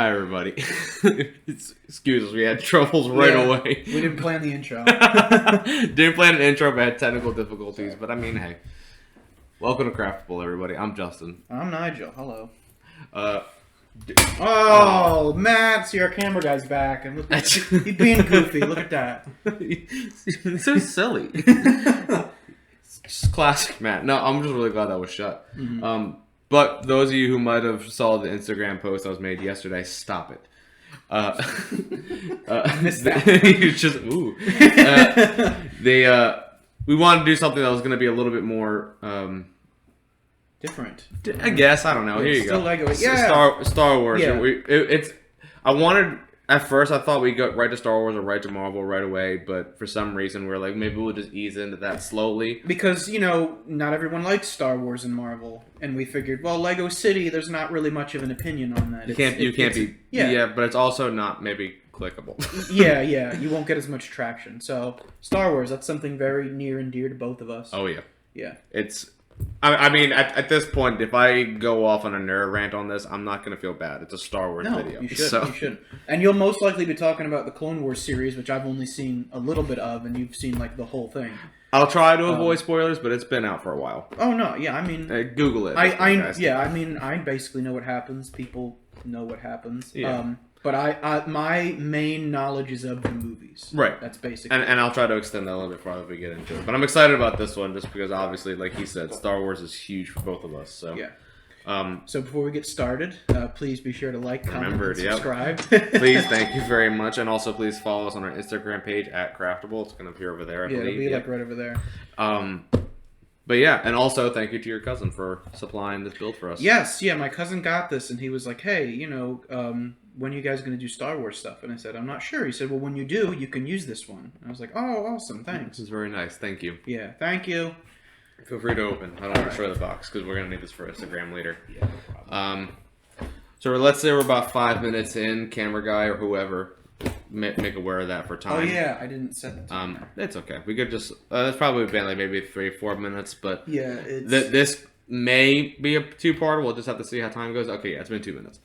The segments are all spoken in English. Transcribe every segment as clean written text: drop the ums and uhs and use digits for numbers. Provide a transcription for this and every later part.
Hi, everybody. Excuse us, we had troubles right away. We didn't plan the intro. Didn't plan an intro, but had technical difficulties. But I mean, hey. Welcome to CraFTable, everybody. I'm Justin. I'm Nigel. Hello. Oh, Matt, see our camera guy's back. And look, he's being goofy. Look at that. He's so silly. It's just classic Matt. No, I'm just really glad that was shut. Mm-hmm. But those of you who might have saw the Instagram post that was made yesterday, stop it. Missed that. Just we wanted to do something that was going to be a little bit more different. I guess, I don't know. Here you still go. Lego. Yeah. Star Wars. Yeah. I wanted. At first, I thought we'd go right to Star Wars or right to Marvel right away, but for some reason, we're like, maybe we'll just ease into that slowly. Because, not everyone likes Star Wars and Marvel, and we figured, well, Lego City, there's not really much of an opinion on that. You can't be... Yeah, but it's also not maybe clickable. yeah, you won't get as much traction. So, Star Wars, that's something very near and dear to both of us. Oh, yeah. Yeah. It's... I mean, at this point, if I go off on a nerd rant on this, I'm not going to feel bad. It's a Star Wars video. You should. And you'll most likely be talking about the Clone Wars series, which I've only seen a little bit of, and you've seen, the whole thing. I'll try to avoid spoilers, but it's been out for a while. Oh, no, yeah, I mean... Google it. I basically know what happens. People know what happens. Yeah. But my main knowledge is of the movies. Right. That's basically and I'll try to extend that a little bit farther if we get into it. But I'm excited about this one just because obviously, like he said, Star Wars is huge for both of us. So yeah. So before we get started, please be sure to like, comment, and subscribe. Please, thank you very much. And also please follow us on our Instagram page at CraFTable. It's going to appear over there, I believe. It'll be right over there. But yeah, and also thank you to your cousin for supplying this build for us. Yes, yeah, my cousin got this and he was like, hey, when are you guys going to do Star Wars stuff? And I said, I'm not sure. He said, well, when you do, you can use this one. And I was like, oh, awesome, thanks. This is very nice. Thank you. Yeah, thank you. Feel free to open. I don't want to destroy the box because we're going to need this for Instagram later. Yeah, no problem. So let's say we're about 5 minutes in, camera guy or whoever, make aware of that for time. Oh, yeah, I didn't set it. It's okay. We could just, it's probably been like maybe 3-4 minutes, but yeah, this may be a two-part. We'll just have to see how time goes. Okay, yeah, it's been 2 minutes.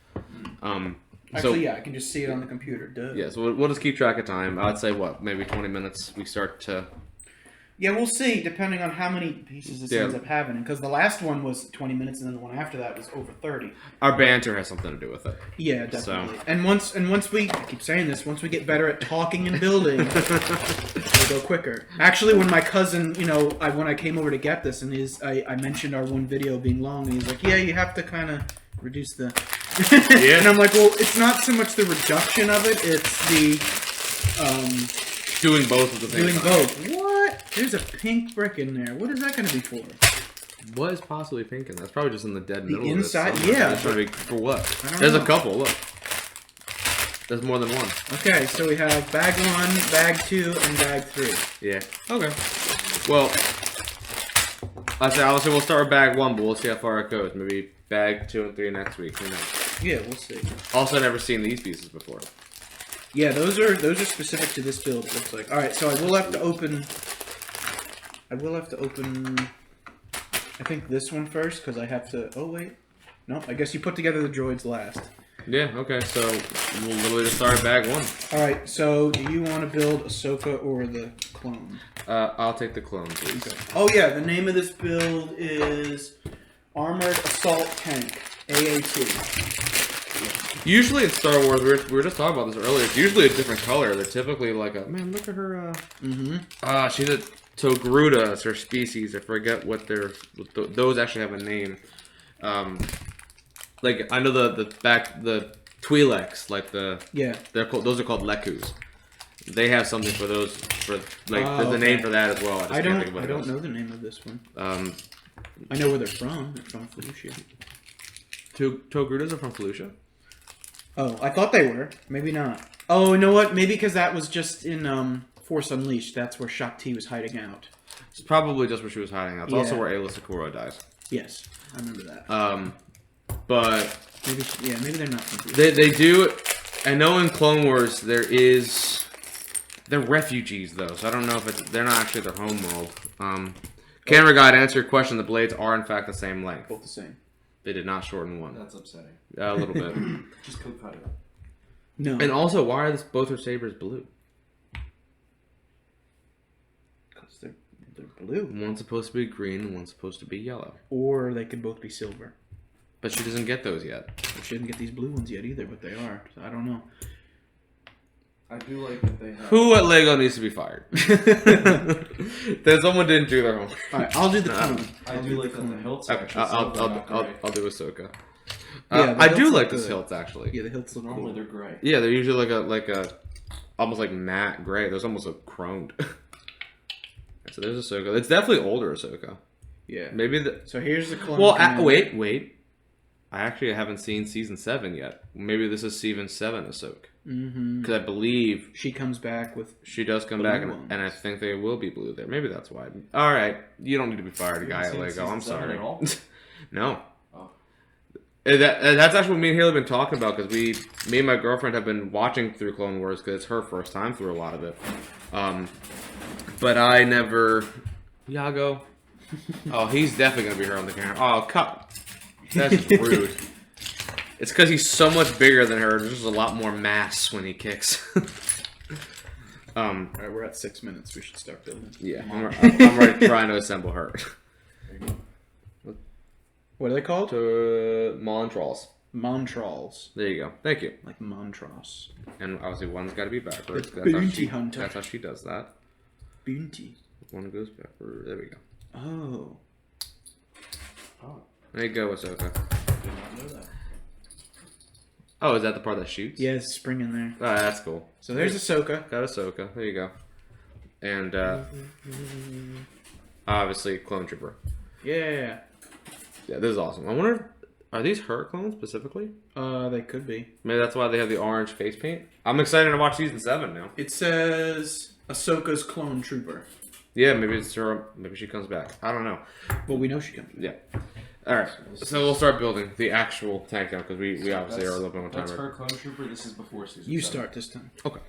Actually, I can just see it on the computer. Duh. Yeah, so we'll just keep track of time. I'd say, maybe 20 minutes we start to... Yeah, we'll see, depending on how many pieces this ends up having. Because the last one was 20 minutes, and then the one after that was over 30. Our banter has something to do with it. Yeah, definitely. So. And once we, I keep saying this, once we get better at talking and building, we'll go quicker. Actually, when my cousin, when I came over to get this, and I mentioned our one video being long, and he's like, yeah, you have to kind of reduce the... Yeah. And I'm like, well, it's not so much the reduction of it, it's the... doing both at the same time. Doing both. What? There's a pink brick in there. What is that going to be for? What is possibly pink in that? It's probably just in the dead middle inside? of it. Yeah. For what? There's a couple, look. There's more than one. Okay, so we have bag 1, bag 2, and bag 3. Yeah. Okay. Well, obviously we'll start with bag 1, but we'll see how far it goes. Maybe bag 2 and 3 next week. Who knows? Yeah, we'll see. Also, never seen these pieces before. Yeah, those are specific to this build, it looks like. Alright, so I will have to open... I think this one first, because I have to... Oh, wait. No, I guess you put together the droids last. Yeah, okay, so we'll literally just start at bag 1. Alright, so do you want to build Ahsoka or the clone? I'll take the clone, please. Okay. Oh, yeah, the name of this build is Armored Assault Tank, AAT. Usually in Star Wars, we were just talking about this earlier, it's usually a different color. They're typically like a... Man, look at her... she's a Togruta, it's her species. I forget what they're... Those actually have a name. I know the Twi'leks, like the... Yeah. Those are called Lekus. They have something for those... there's a name for that as well. I don't know the name of this one. I know where they're from. They're from Felucia. Togrutas are from Felucia? Oh, I thought they were. Maybe not. Oh, you know what? Maybe because that was just in Force Unleashed. That's where Shakti was hiding out. It's probably just where she was hiding out. It's also where Ayla Secura dies. Yes, I remember that. But... Maybe they're not from Felucia. They do... I know in Clone Wars they're refugees, though, so I don't know if they're not actually their home world. Camera guy, to answer your question, the blades are in fact the same length. Both the same. They did not shorten one. That's upsetting. A little bit. Just cut it. No. And also, why are both her sabers blue? Because they're blue. One's supposed to be green, and one's supposed to be yellow. Or they could both be silver. But she doesn't get those yet. She didn't get these blue ones yet either, but they are. So I don't know. I do like that they have... Who at Lego needs to be fired? Then someone didn't do their homework. Alright, I'll do the clone. I do like that the hilts Okay, actually I'll do Ahsoka. Yeah, the I do hilts like look the good. hilts actually. Yeah, the hilts look Normally cool. they're gray. Yeah, they're usually like a almost like matte gray. There's almost a chromed. So there's Ahsoka. It's definitely older Ahsoka. Yeah. Maybe the. So here's the clone. Well, commander. wait. I actually haven't seen season 7 yet. Maybe this is season 7 Ahsoka. Because I believe She comes back with... she does come Blue back, ones. and I think they will be blue there. Maybe that's why. All right, you don't need to be fired, guy at seen Lego. season I'm 7 sorry. at all? No. Oh. That's actually what me and Haley have been talking about because me and my girlfriend have been watching through Clone Wars because it's her first time through a lot of it. But I never. Yago. Oh, he's definitely gonna be her on the camera. Oh, cut. That's just rude. It's because he's so much bigger than her. There's just a lot more mass when he kicks. Alright, we're at 6 minutes. We should start building. Yeah, I'm already trying to assemble her. What are they called? Montrals. Montrals. There you go. Thank you. Like Montross. And obviously one's got to be backwards. The bounty hunter. That's how she does that. Bounty. One goes backward. There we go. Oh. Oh, There you go, Ahsoka. did not know that. Oh, is that the part that shoots? Yeah, there's a spring in there. Oh, that's cool. So there's Ahsoka. Got Ahsoka. There you go. And obviously Clone Trooper. Yeah. Yeah, this is awesome. I wonder, are these her clones specifically? They could be. Maybe that's why they have the orange face paint. I'm excited to watch season 7 now. It says Ahsoka's clone trooper. Yeah, maybe it's her. Maybe she comes back. I don't know. Well, we know she comes. Yeah. All right. So we'll start building the actual tank now because we obviously are a little bit on time. That's her clone trooper. This is before season You 7. start this time. Okay.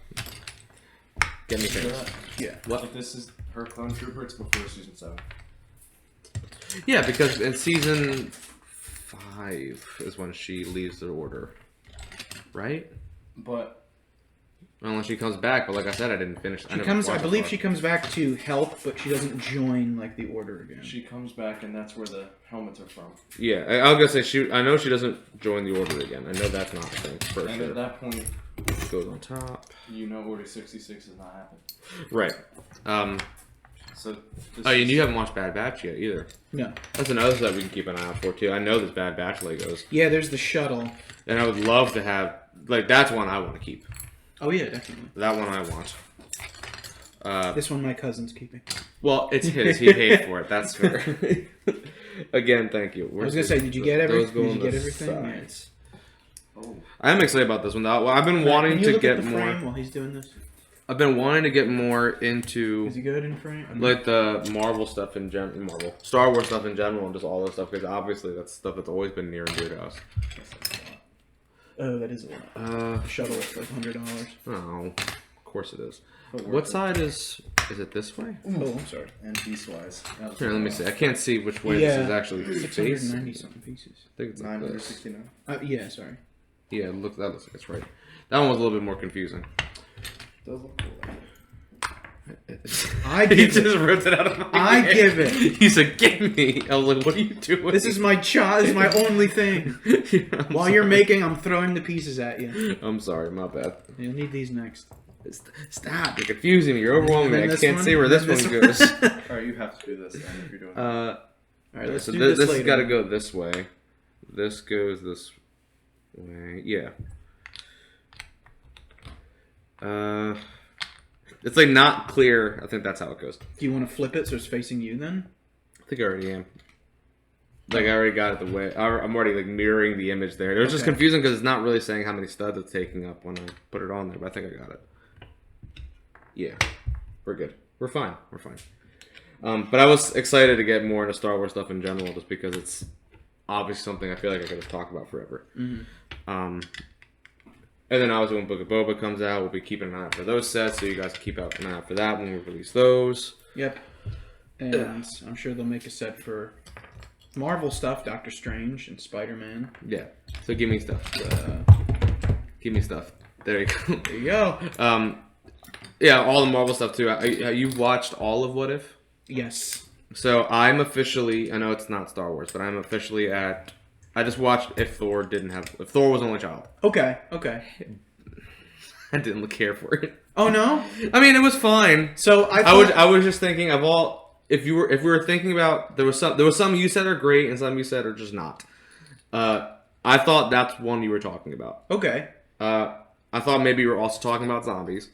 Get me Sure. things. Yeah. What? If this is her clone trooper, it's before season 7. Yeah, because in season 5 is when she leaves the order, right? But Unless she comes back, but like I said, I didn't finish. She comes. I believe she comes back to help, but she doesn't join like the order again. she comes back, and that's where the helmets are from. Yeah, I was gonna say I know she doesn't join the order again. I know that's not a thing for And sure. at that point, It goes on top. you know Order 66 has not happened. Right. So. Oh, and you haven't watched Bad Batch yet either. No. That's another stuff we can keep an eye out for too. I know there's Bad Batch Legos, Yeah, there's the shuttle. and I would love to have that's one I want to keep. Oh yeah, definitely. That one I want. This one my cousin's keeping. Well, it's his. He paid for it. That's fair. Again, thank you. I was gonna say, did you get everything? Those go Did you on get the everything? sides. Oh. I'm excited about this one. Well, I've been wanting Can you to look get at the more. frame while he's doing this? I've been wanting to get more into Is he good in frame? like the Marvel stuff in general, Star Wars stuff in general, and just all this stuff because obviously that's stuff that's always been near and dear to us. Oh, that is a lot. The shuttle is like $100. Oh, of course it is. But What side is it this way? Oh, I'm sorry. And piece-wise. Here, let me see. I can't see which way Yeah. this is actually facing. 690 something pieces. I think it's like this. 969. Yeah, sorry. Yeah, that looks like it's right. That one was a little bit more confusing. Does look cool. I He give just it. ripped it out of my I hand. give it. He said, "Give me." I was like, "What are you doing?" This is my child. This is my only thing. Yeah, I'm While sorry. you're making, I'm throwing the pieces at you. I'm sorry, my bad. You'll need these next. Stop! You're confusing me. You're overwhelming me. And I this can't one, see where and this then one this goes. Alright, you have to do this then if you're doing All right, let's so do this this has later. got to go this way. This goes this way. Yeah. It's like not clear. I think that's how it goes. Do you want to flip it so it's facing you then? I think I already am. Like I already got it the way. I'm already like mirroring the image there. It was just Okay. confusing because it's not really saying how many studs it's taking up when I put it on there. But I think I got it. Yeah, we're good. We're fine. We're fine. But I was excited to get more into Star Wars stuff in general, just because it's obviously something I feel like I could just talk about forever. Mm-hmm. And then obviously when Book of Boba comes out, we'll be keeping an eye out for those sets, so you guys can keep an eye out for that when we release those. Yep. And I'm sure they'll make a set for Marvel stuff, Doctor Strange and Spider-Man. Yeah. So give me stuff. Give me stuff. There you go. There you go. Yeah, all the Marvel stuff too. You've watched all of What If? Yes. So I'm officially, I know it's not Star Wars, but I'm officially at, I just watched if Thor was only child. Okay. I didn't care for it. Oh no? I mean, it was fine. So I was just thinking of all, if we were thinking about, there was some you said are great and some you said are just not. I thought that's one you were talking about. Okay. I thought maybe you were also talking about zombies.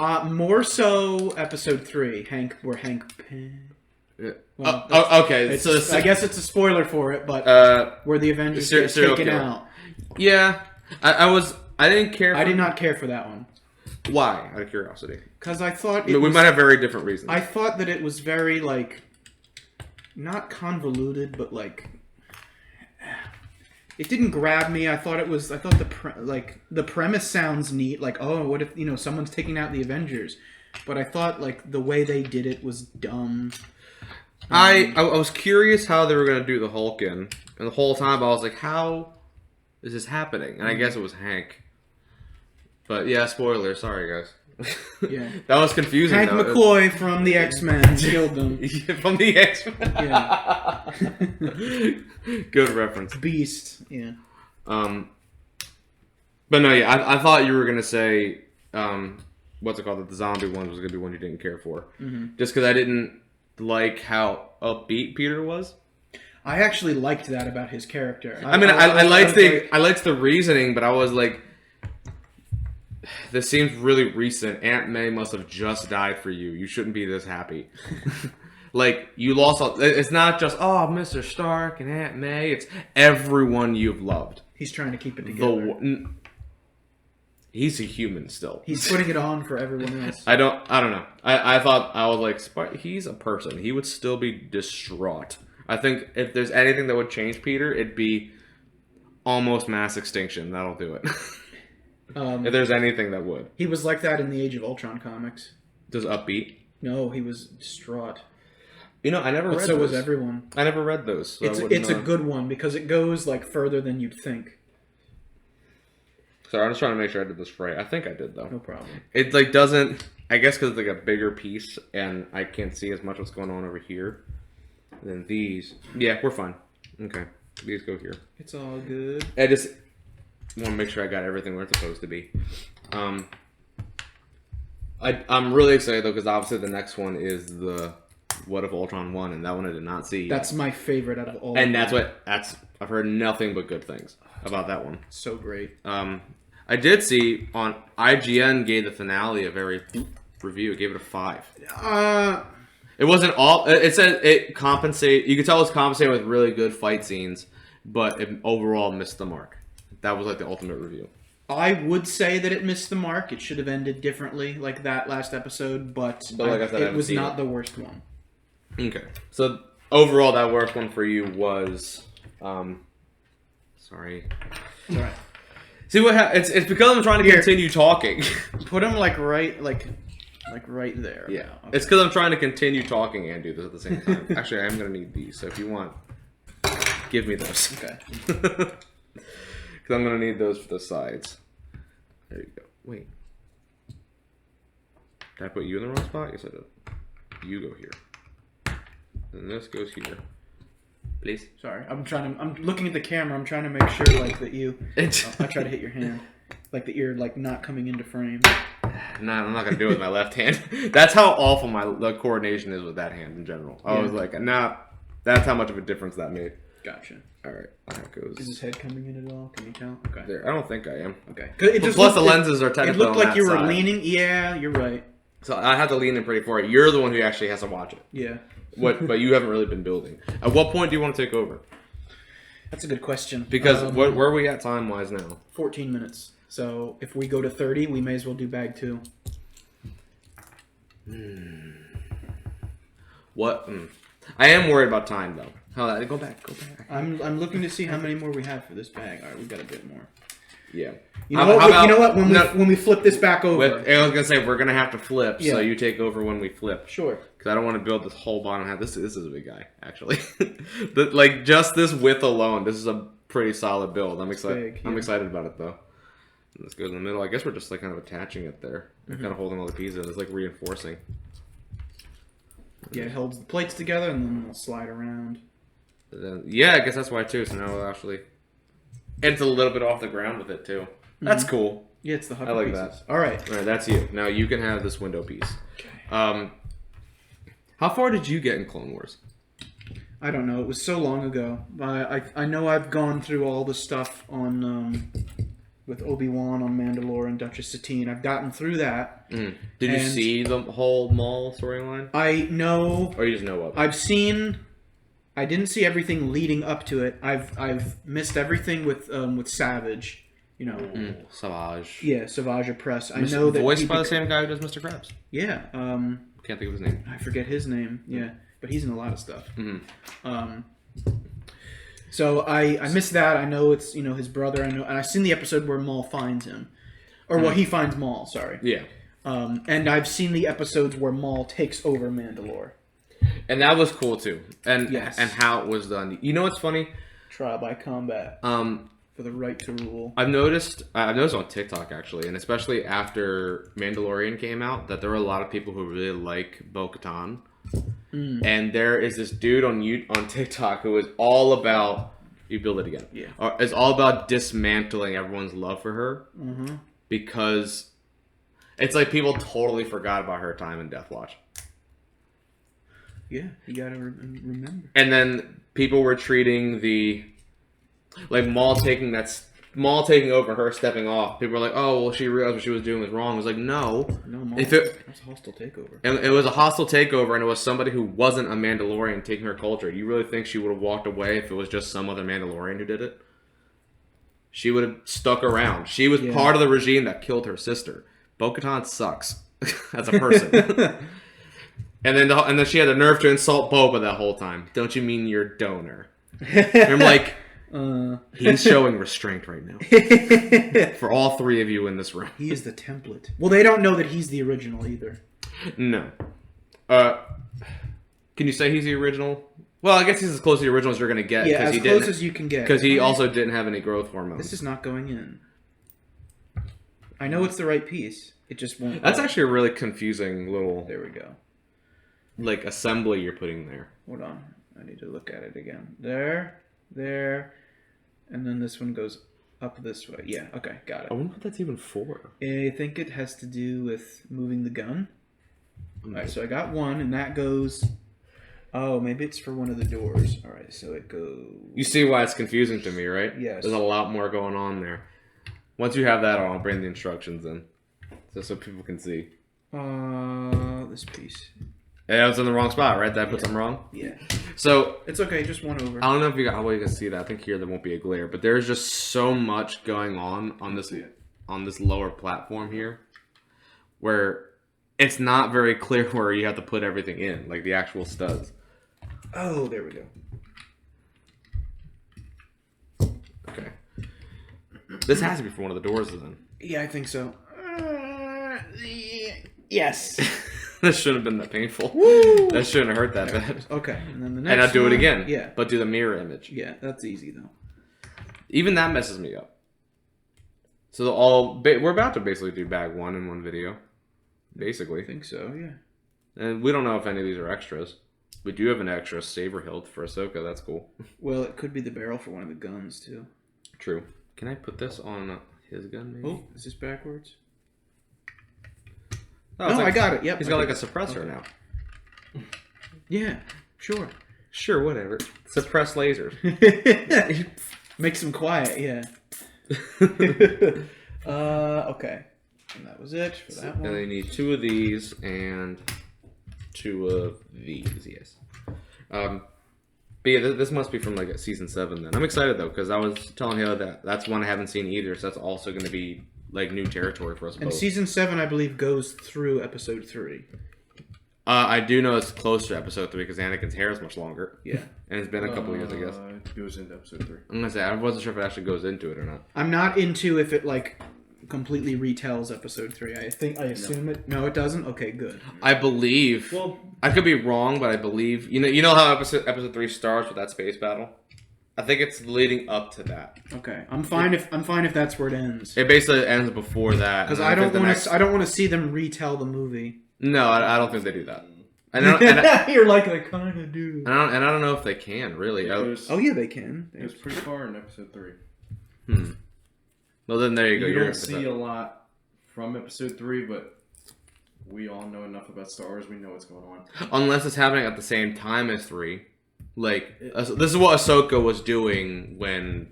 More so episode 3, Hank. Well, okay. So I guess it's a spoiler for it, but where the Avengers get taken out. Yeah, I didn't care. I did not care for that one. Why? Out of curiosity. Because I thought we might have very different reasons. I thought that it was very not convoluted, but it didn't grab me. I thought the premise sounds neat. Like, oh, what if someone's taking out the Avengers? But I thought the way they did it was dumb. I was curious how they were gonna do the Hulk and the whole time I was like, how is this happening? And I guess it was Hank. But yeah, spoiler. Sorry, guys. Yeah, that was confusing. Hank McCoy from the X-Men killed them. From the X-Men. Yeah. Good reference. Beast. Yeah. But no, yeah, I thought you were gonna say, what's it called? That the zombie one was gonna be one you didn't care for, just because I didn't like how upbeat Peter was. I actually liked that about his character. I liked the reasoning, but I was like, this seems really recent. Aunt May must have just died for you. You shouldn't be this happy. Like, you lost all... It's not just, oh, Mr. Stark and Aunt May. It's everyone you've loved. He's trying to keep it together. He's a human still. He's putting it on for everyone else. I don't know. I thought, I was like, he's a person. He would still be distraught. I think if there's anything that would change Peter, it'd be almost mass extinction. That'll do it. If there's anything that would. He was like that in the Age of Ultron comics. Does upbeat? No, he was distraught. I never read those. So was everyone. I never read those. So it's a good one because it goes further than you'd think. Sorry, I'm just trying to make sure I did this right. I think I did though. No problem. It doesn't. I guess because it's a bigger piece and I can't see as much what's going on over here. And then these. Yeah, we're fine. Okay, these go here. It's all good. I just want to make sure I got everything where it's supposed to be. I'm really excited though because obviously the next one is the What If Ultron 1, and that one I did not see. That's my favorite out of all. And I've heard nothing but good things about that one. So great. I did see on IGN gave the finale a very review. It gave it a 5. It wasn't all. It said it compensate. You could tell it's compensating with really good fight scenes, but it overall missed the mark. That was the ultimate review. I would say that it missed the mark. It should have ended differently, like that last episode, but like I said, it was not the worst one. Okay, so overall, that worst one for you was, sorry. It's all right. See what it's because I'm trying to continue talking. Put him right there. Yeah, okay. It's because I'm trying to continue talking and do this at the same time. Actually, I am gonna need these. So if you want, give me those. Okay. Because I'm gonna need those for the sides. There you go. Wait, did I put you in the wrong spot? Yes, I did. You go here. And this goes here. Please. Sorry, I'm looking at the camera. I'm trying to make sure that you. I try to hit your hand, that you're not coming into frame. Nah, I'm not gonna do it with my left hand. That's how awful my coordination is with that hand in general. I was like, nah. That's how much of a difference that made. Gotcha. All right, that goes. Is his head coming in at all? Can you tell? Okay. There, I don't think I am. Okay. Plus the lenses are technically. It looked like you were side. leaning. Yeah, you're right. So I have to lean in pretty far. You're the one who actually has to watch it. Yeah. But you haven't really been building. At what point do you want to take over? That's a good question. Because where are we at time wise now? 14 minutes. So if we go to 30, we may as well do bag 2. What? I am worried about time though. Go back. I'm looking to see how many more we have for this bag. All right, we've got a bit more. Yeah. You know what? When we flip this back over, I was gonna say we're gonna have to flip. Yeah. So you take over when we flip. Sure. Because I don't want to build this whole bottom half. This is a big guy actually. Just this width alone, this is a pretty solid build. I'm excited. I'm excited about it though. And this goes in the middle. I guess we're just like kind of attaching it there. We're kind of holding all the pieces. It's like reinforcing. Yeah, it holds the plates together and then it'll slide around. Then, yeah, I guess that's why too. So now we'll actually... It's a little bit off the ground with it too. That's cool. Yeah, it's the hover I like pieces. that. All right. All right, that's you. Now you can have this window piece. Okay. How far did you get in Clone Wars? I don't know. It was so long ago. I know I've gone through all the stuff on with Obi-Wan on Mandalore and Duchess Satine. I've gotten through that. Did you see the whole Maul storyline? I know. Or you just know of it? I've seen. I didn't see everything leading up to it. I've missed everything with Savage. You know. Savage. Yeah, Savage Press. I know that voiced by the same guy who does Mr. Krabs. Yeah. Can't think of his name. I forget his name. Yeah, but he's in a lot of stuff. So I missed that. I know it's his brother. I know, and I've seen the episode where Maul finds him, or well, he finds Maul. Sorry. Yeah. And I've seen the episodes where Maul takes over Mandalore. And that was cool too. And Yes. and how it was done. You know what's funny? Trial by combat. For the right to rule. I've noticed on TikTok actually, and especially after Mandalorian came out, that there were a lot of people who really like Bo-Katan. And there is this dude on TikTok who is all about you build it again. Yeah. It's all about dismantling everyone's love for her because it's like people totally forgot about her time in Death Watch. Yeah, you gotta remember. And then people were treating Maul taking over, her stepping off. People were like, "Oh, well, she realized what she was doing was wrong." It was like, no, Maul, if that's a hostile takeover. And it was a hostile takeover, and it was somebody who wasn't a Mandalorian taking her culture. Do you really think she would have walked away if it was just some other Mandalorian who did it? She would have stuck around. She was part of the regime that killed her sister. Bo-Katan sucks as a person. And then she had the nerve to insult Boba that whole time. Don't you mean your donor? And I'm like, he's showing restraint right now. For all three of you in this room. He is the template. Well, they don't know that he's the original either. No. Can you say he's the original? Well, I guess he's as close to the original as you're going to get. Yeah, as close as you can get. Because he also didn't have any growth hormones. This is not going in. I know it's the right piece. It just won't. That's actually a really confusing little... There we go. Like, assembly you're putting there. Hold on. I need to look at it again. There. And then this one goes up this way. Yeah, okay, got it. I wonder what that's even for. I think it has to do with moving the gun. Alright, so I got one, and that goes... Oh, maybe it's for one of the doors. Alright, so it goes... You see why it's confusing to me, right? Yes. There's a lot more going on there. Once you have that on, I'll bring the instructions in. So people can see. This piece. Yeah, I was in the wrong spot, right? Did I put something wrong? Yeah. So... It's okay, just one over. I don't know if you can see that. I think here there won't be a glare. But there's just so much going on this lower platform here. Where it's not very clear where you have to put everything in. Like the actual studs. Oh, there we go. Okay. This has to be for one of the doors then. Yeah, I think so. Yes. This shouldn't have been that painful. Woo! That shouldn't have hurt that bad. Okay, and then the next And I'll do it one- again. Yeah. But do the mirror image. Yeah, that's easy though. Even that messes me up. So we're about to basically do bag one in one video. Basically. I think so, yeah. And we don't know if any of these are extras. We do have an extra saber hilt for Ahsoka. That's cool. Well, it could be the barrel for one of the guns too. True. Can I put this on his gun maybe? Oh, is this backwards? Oh, No, I got it. Yep. He's got like a suppressor now. Yeah, sure. Sure, whatever. Suppress lasers. Makes them quiet, yeah. Okay. And that was it for that And one. they need 2 of these and 2 of these, yes. But yeah, this must be from like season 7 then. I'm excited though, because I was telling Halo that that's one I haven't seen either, so that's also going to be like new territory for us both. And season 7, I believe, goes through episode 3. I do know it's close to episode 3 because Anakin's hair is much longer. Yeah. And it's been a couple years, I guess. It goes into episode 3. I'm going to say, I wasn't sure if it actually goes into it or not. I'm not into if it like completely retells episode 3. I assume it. No, it doesn't. Okay, good. I believe. Well, I could be wrong, but I believe. You know how episode 3 starts with that space battle? I think it's leading up to that. Okay, I'm fine if that's where it ends. It basically ends before that. Because I don't want to see them retell the movie. No, I don't think they do that. And You're like they kind of do. I don't know if they can really. Oh yeah, they can. It was pretty far in episode 3. Well, then there you go. You You're don't see a lot from episode 3, but we all know enough about Star Wars. We know what's going on. Unless it's happening at the same time as 3. Like, this is what Ahsoka was doing when...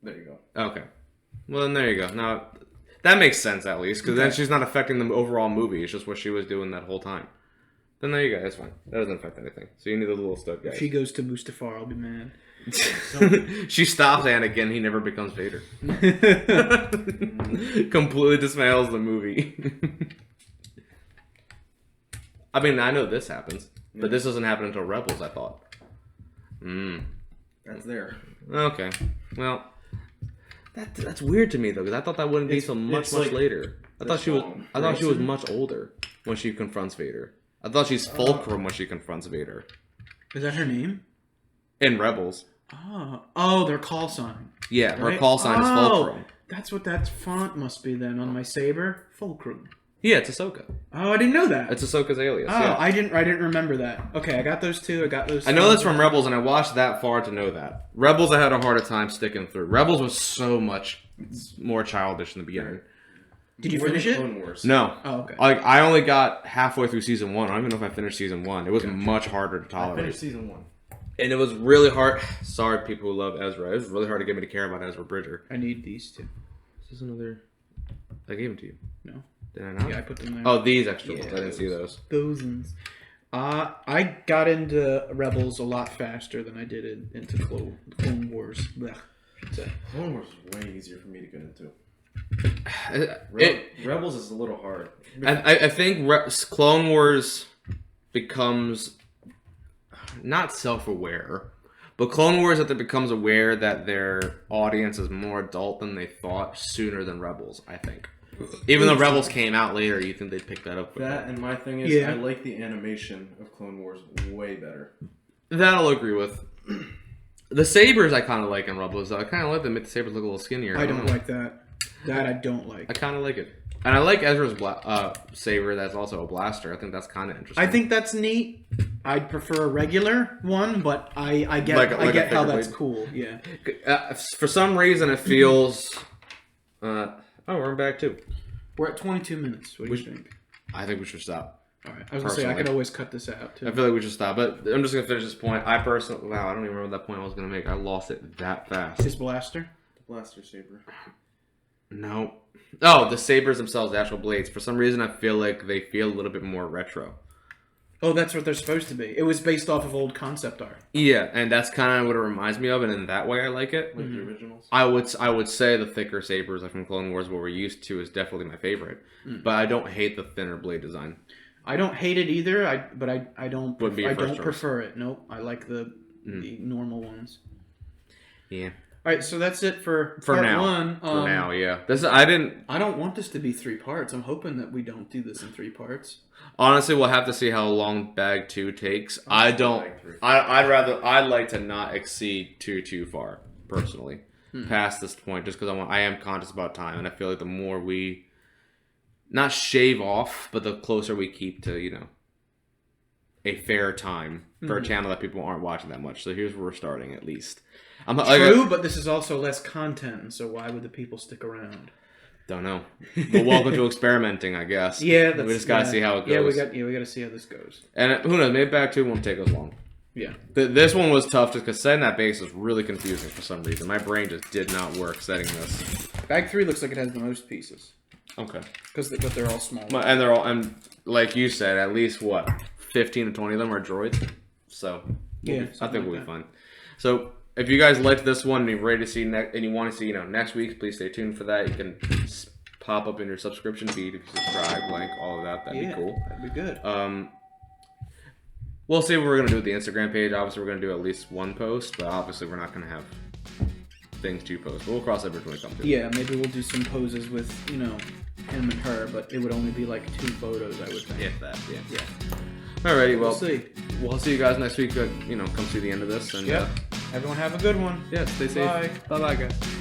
There you go. Okay. Well, then there you go. Now, that makes sense, at least, because then she's not affecting the overall movie. It's just what she was doing that whole time. Then there you go. That's fine. That doesn't affect anything. So you need a little stuff, guys. If she goes to Mustafar, I'll be mad. She stops Anakin. He never becomes Vader. Completely dismantles the movie. I mean, I know this happens. But this doesn't happen until Rebels, I thought. That's there. Okay. Well, that's weird to me though, because I thought that wouldn't be so much later. I thought she was much older when she confronts Vader. I thought she's Fulcrum when she confronts Vader. Is that her name? In Rebels. Oh, their call sign. Yeah, right? her call sign is Fulcrum. That's what that font must be then on my saber. Fulcrum. Yeah, it's Ahsoka. Oh, I didn't know that. It's Ahsoka's alias. Oh, yeah. I didn't remember that. Okay, I got those two. I know that's from Rebels, and I watched that far to know that. Rebels, I had a harder time sticking through. Rebels was so much more childish in the beginning. Did you finish it? Clone Wars. No. Oh, okay. Like, I only got halfway through season 1. I don't even know if I finished season 1. It was much harder to I tolerate. finished season 1. And it was really hard. Sorry, people who love Ezra. It was really hard to get me to care about Ezra Bridger. I need these two. Is this another... I gave them to you. No. Did I not? Yeah, I put them there. Oh, these extra ones. I didn't see those. Those ones. I got into Rebels a lot faster than I did into Clone Wars. Blech, Clone Wars is way easier for me to get into. Rebels is a little hard. I think Clone Wars becomes not self-aware, but Clone Wars becomes aware that their audience is more adult than they thought sooner than Rebels, I think. Even though Rebels came out later, you think they'd pick that up? That, and my thing is, I like the animation of Clone Wars way better. That I'll agree with. The sabers I kind of like in Rebels, though. I kind of like them make the sabers look a little skinnier. I don't like that. That I don't like. I kind of like it. And I like Ezra's saber that's also a blaster. I think that's kind of interesting. I think that's neat. I'd prefer a regular one, but I get how that's cool. Yeah. For some reason, it feels... Oh, we're back too. We're at 22 minutes. What do you think? I think we should stop. All right. I was going to say, I could always cut this out too. I feel like we should stop, but I'm just going to finish this point. I personally... Wow, I don't even remember that point I was going to make. I lost it that fast. His blaster? The blaster saber. No. Oh, the sabers themselves, the actual blades. For some reason, I feel like they feel a little bit more retro. Oh, that's what they're supposed to be. It was based off of old concept art. Yeah, and that's kind of what it reminds me of, and in that way I like it. Like the originals? I would say the thicker sabers like from Clone Wars, what we're used to, is definitely my favorite. But I don't hate the thinner blade design. I don't hate it either, but I don't choice. prefer it. Nope, I like the normal ones. Yeah. All right, so that's it for part now. one. For now, yeah. I don't want this to be 3 parts. I'm hoping that we don't do this in 3 parts. Honestly, we'll have to see how long Bag 2 takes. I'd like to not exceed too far, personally, past this point, just because I am conscious about time, and I feel like the more we not shave off, but the closer we keep to, a fair time for a channel that people aren't watching that much. So here's where we're starting, at least. True, but this is also less content, so why would the people stick around? Don't know. But welcome to experimenting, I guess. Yeah, we just gotta see how it goes. Yeah, we gotta see how this goes. And who knows? Maybe Bag 2 won't take us long. Yeah. This one was tough just because setting that base was really confusing for some reason. My brain just did not work setting this. Bag 3 looks like it has the most pieces. Okay. But they're all small. And like you said, at least 15 to 20 of them are droids. So I think we'll be fine. So if you guys liked this one and you're ready to see and you want to see next week, please stay tuned for that. You can pop up in your subscription feed if you subscribe, all of that. That'd be cool. That'd be good. We'll see what we're gonna do with the Instagram page. Obviously, we're gonna do at least 1 post, but obviously, we're not gonna have things to post. But we'll cross that bridge when we come to it. Yeah, maybe we'll do some poses with him and her, but it would only be like 2 photos, I would think. If that, yeah. Alrighty, well, we'll see. we'll see you guys next week. You know, come see the end of this. And Yep. Everyone have a good one. yeah, stay safe. Bye. Bye, guys.